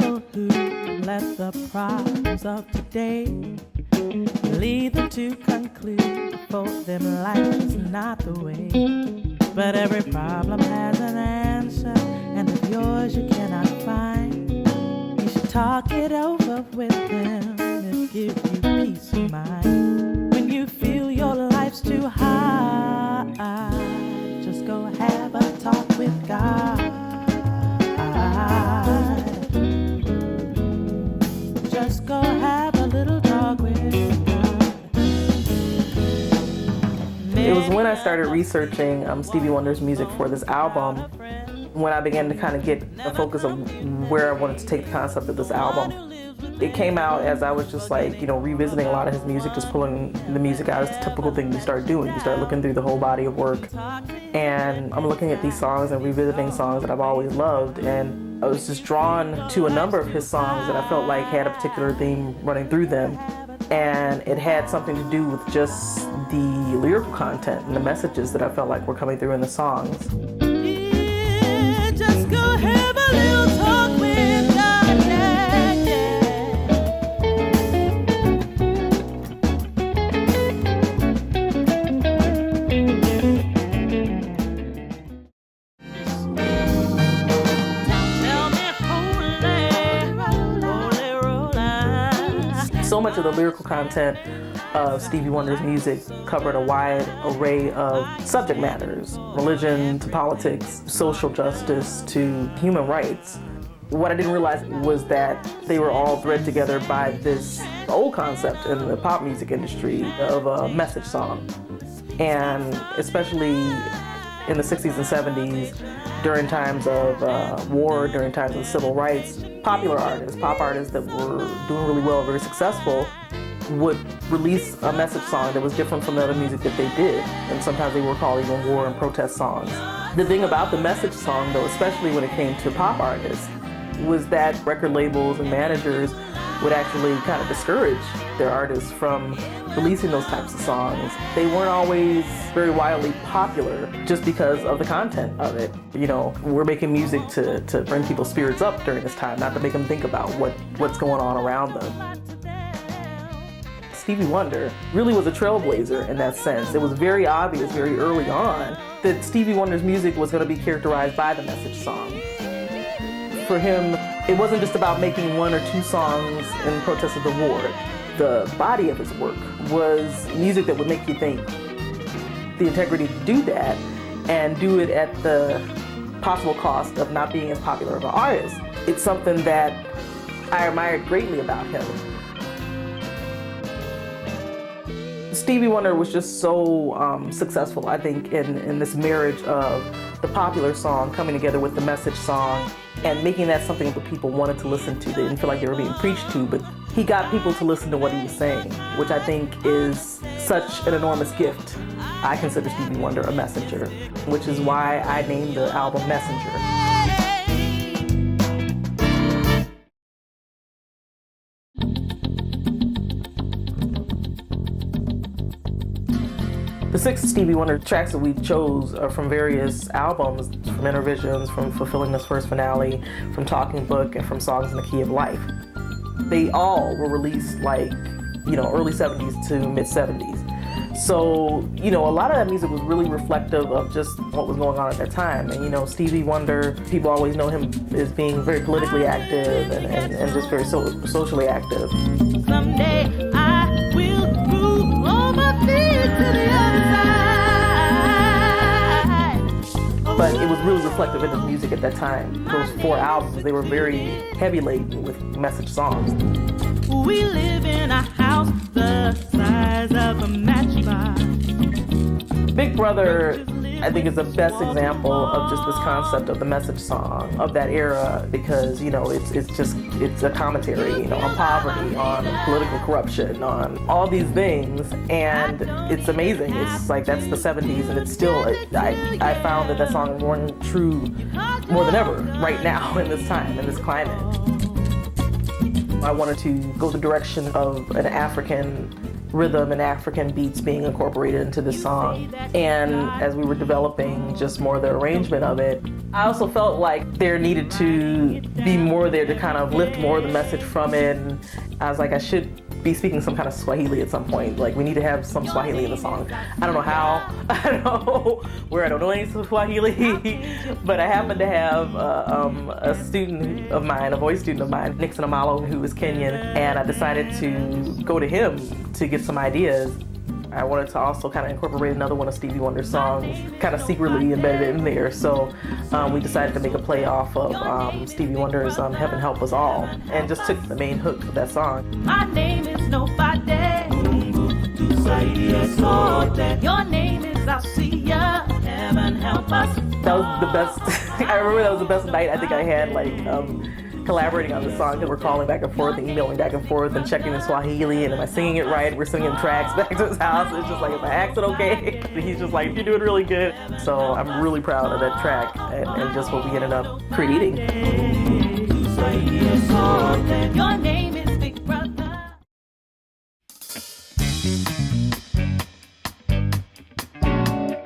people who let the problems of today lead them to conclude for them life is not the way. But every problem has an answer, and if yours you cannot find, you should talk it over with them. It gives you peace of mind. When you feel your life's too hard, just go have a talk with God. Just go have a little talk with God. It was when I started researching Stevie Wonder's music for this album when I began to kind of get a focus of where I wanted to take the concept of this album. It came out as I was just like, revisiting a lot of his music, just pulling the music out. It's the typical thing you start doing. You start looking through the whole body of work. And I'm looking at these songs and revisiting songs that I've always loved. And I was just drawn to a number of his songs that I felt like had a particular theme running through them. And it had something to do with just the lyrical content and the messages that I felt like were coming through in the songs. Yeah, just go have a little talk with God, yeah, yeah. So much of the lyrical content of Stevie Wonder's music covered a wide array of subject matters, religion to politics, social justice to human rights. What I didn't realize was that they were all threaded together by this old concept in the pop music industry of a message song. And especially in the 60s and 70s, during times of war, during times of civil rights, popular artists, pop artists that were doing really well, very successful, would release a message song that was different from the other music that they did. And sometimes they were called even war and protest songs. The thing about the message song, though, especially when it came to pop artists, was that record labels and managers would actually kind of discourage their artists from releasing those types of songs. They weren't always very widely popular just because of the content of it. We're making music to bring people's spirits up during this time, not to make them think about what's going on around them. Stevie Wonder really was a trailblazer in that sense. It was very obvious very early on that Stevie Wonder's music was going to be characterized by the message song. For him, it wasn't just about making one or two songs in protest of the war. The body of his work was music that would make you think. The integrity to do that and do it at the possible cost of not being as popular of an artist. It's something that I admired greatly about him. Stevie Wonder was just so successful, I think, in this marriage of the popular song coming together with the message song and making that something that people wanted to listen to. They didn't feel like they were being preached to, but he got people to listen to what he was saying, which I think is such an enormous gift. I consider Stevie Wonder a messenger, which is why I named the album Messenger. The 6 Stevie Wonder tracks that we chose are from various albums, from Intervisions, from Fulfilling This First Finale, from Talking Book, and from Songs in the Key of Life. They all were released early 70s to mid 70s. So, a lot of that music was really reflective of just what was going on at that time. And, Stevie Wonder, people always know him as being very politically active and just very socially active. Someday I will move all my feet to the other side. But it was really reflective in his music at that time. Those 4 albums, they were very heavy laden with message songs. We live in a house the size of a matchbox. Big Brother, I think, is the best example of just this concept of the message song of that era, because it's a commentary on poverty, on political corruption, on all these things, and it's amazing. It's like that's the 70s, and it's still I found that song is more true more than ever right now in this time, in this climate. I wanted to go the direction of an African rhythm and African beats being incorporated into the song. And as we were developing just more of the arrangement of it, I also felt like there needed to be more there to kind of lift more of the message from it. And I was like, I should be speaking some kind of Swahili at some point. Like, we need to have some Swahili in the song. I don't know how, I don't know where, I don't know any Swahili, but I happen to have a student of mine, a voice student of mine, Nixon Amalo, who is Kenyan, and I decided to go to him to get some ideas. I wanted to also kind of incorporate another one of Stevie Wonder's songs, kind of secretly embedded in there. So we decided to make a play off of Stevie Wonder's Heaven Help Us All, and just took the main hook of that song. My name is nobody. Your name is Alcia. Heaven help us. That was the best. I remember that was the best night I think I had, like, collaborating on the song, because we're calling back and forth and emailing back and forth and checking the Swahili, and am I singing it right? We're singing tracks back to his house. It's just like, is my accent okay? And he's just like, you're doing really good. So I'm really proud of that track and just what we ended up creating. Your name is Big Brother.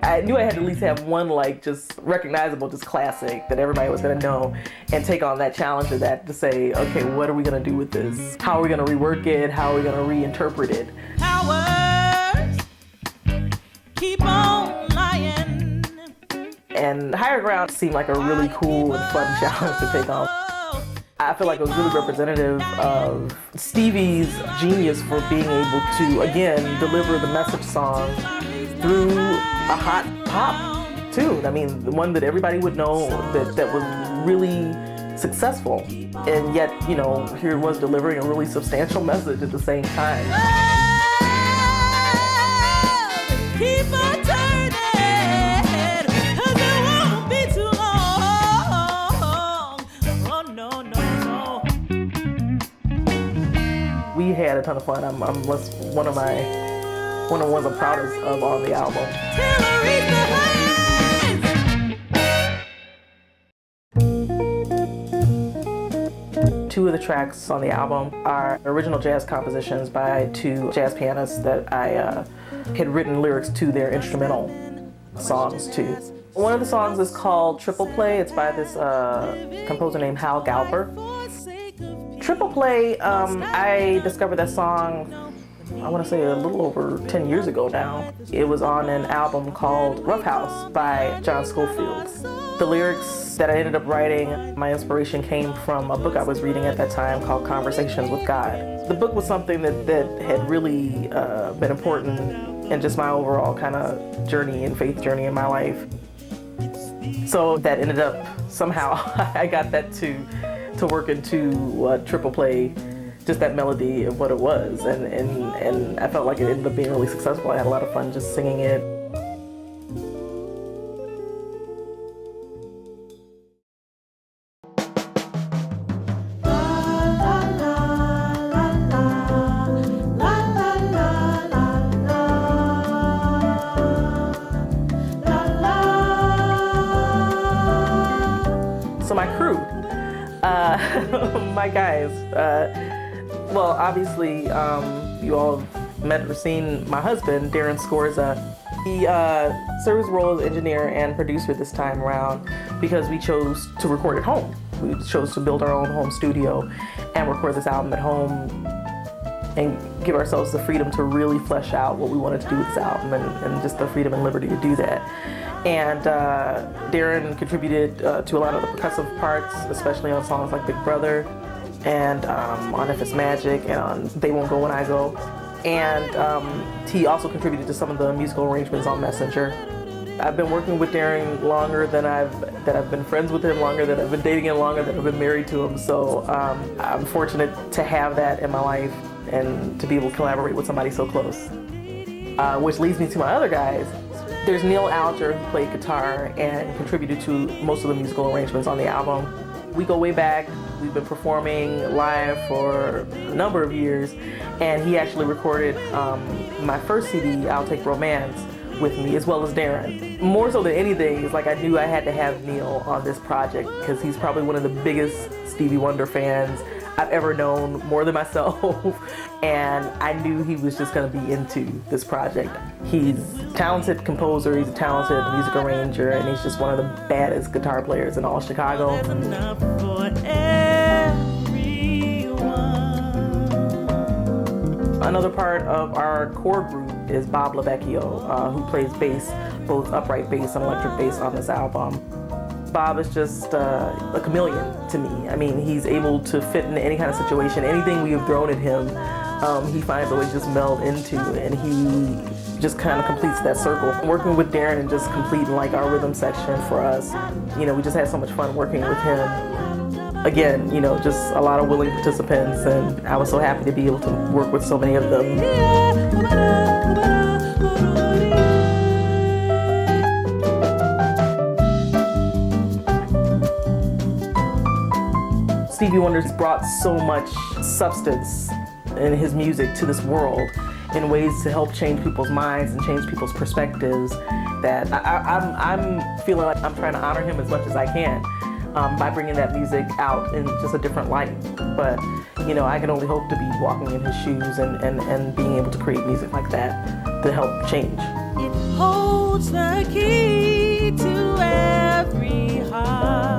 I knew I had to at least have one, like, just recognizable, just classic that everybody was gonna know, and take on that challenge of that to say, okay, what are we gonna do with this? How are we gonna rework it? How are we gonna reinterpret it? Powers keep on lying. And Higher Ground seemed like a really cool and fun challenge to take on. I feel like it was really representative of Stevie's genius for being able to, again, deliver the message song through a hot pop tune. I mean, the one that everybody would know, that was really successful. And yet, you know, here it was delivering a really substantial message at the same time. Keep on turning, 'cause it won't be too long. Oh, no, no, no. We had a ton of fun. I'm one of the ones I'm proudest of on the album. Two of the tracks on the album are original jazz compositions by two jazz pianists that I had written lyrics to their instrumental songs to. One of the songs is called Triple Play. It's by this composer named Hal Galper. Triple Play, I discovered that song, I want to say a little over 10 years ago now. It was on an album called Rough House by John Schofield. The lyrics that I ended up writing, my inspiration came from a book I was reading at that time called Conversations with God. The book was something that had really been important in just my overall kind of journey and faith journey in my life. So that ended up, somehow, I got that to work into Triple Play, just that melody of what it was, and I felt like it ended up being really successful. I had a lot of fun just singing it. So my crew, my guys, well, obviously, you all have met or seen my husband, Darren Scorza. He serves his role as engineer and producer this time around because we chose to record at home. We chose to build our own home studio and record this album at home and give ourselves the freedom to really flesh out what we wanted to do with this album, and just the freedom and liberty to do that. And Darren contributed to a lot of the percussive parts, especially on songs like Big Brother, and on If It's Magic, and on They Won't Go When I Go. And he also contributed to some of the musical arrangements on Messenger. I've been working with Darren longer than I've been friends with him, longer than I've been dating him, longer than I've been married to him. So I'm fortunate to have that in my life and to be able to collaborate with somebody so close. Which leads me to my other guys. There's Neil Alger, who played guitar and contributed to most of the musical arrangements on the album. We go way back. We've been performing live for a number of years, and he actually recorded my first CD, I'll Take Romance, with me, as well as Darren. More so than anything, it's like I knew I had to have Neil on this project because he's probably one of the biggest Stevie Wonder fans I've ever known, more than myself. And I knew he was just going to be into this project. He's a talented composer, he's a talented music arranger, and he's just one of the baddest guitar players in all Chicago. Another part of our core group is Bob LaVecchio, who plays bass, both upright bass and electric bass on this album. Bob is just a chameleon to me. I mean, he's able to fit into any kind of situation. Anything we have thrown at him, he finds a way to just meld into, and he just kind of completes that circle. Working with Darren and just completing like our rhythm section for us, you know, we just had so much fun working with him. Again, you know, just a lot of willing participants, and I was so happy to be able to work with so many of them. Stevie Wonder's brought so much substance in his music to this world in ways to help change people's minds and change people's perspectives that I'm feeling like I'm trying to honor him as much as I can by bringing that music out in just a different light. But, you know, I can only hope to be walking in his shoes and being able to create music like that to help change. It holds the key to every heart.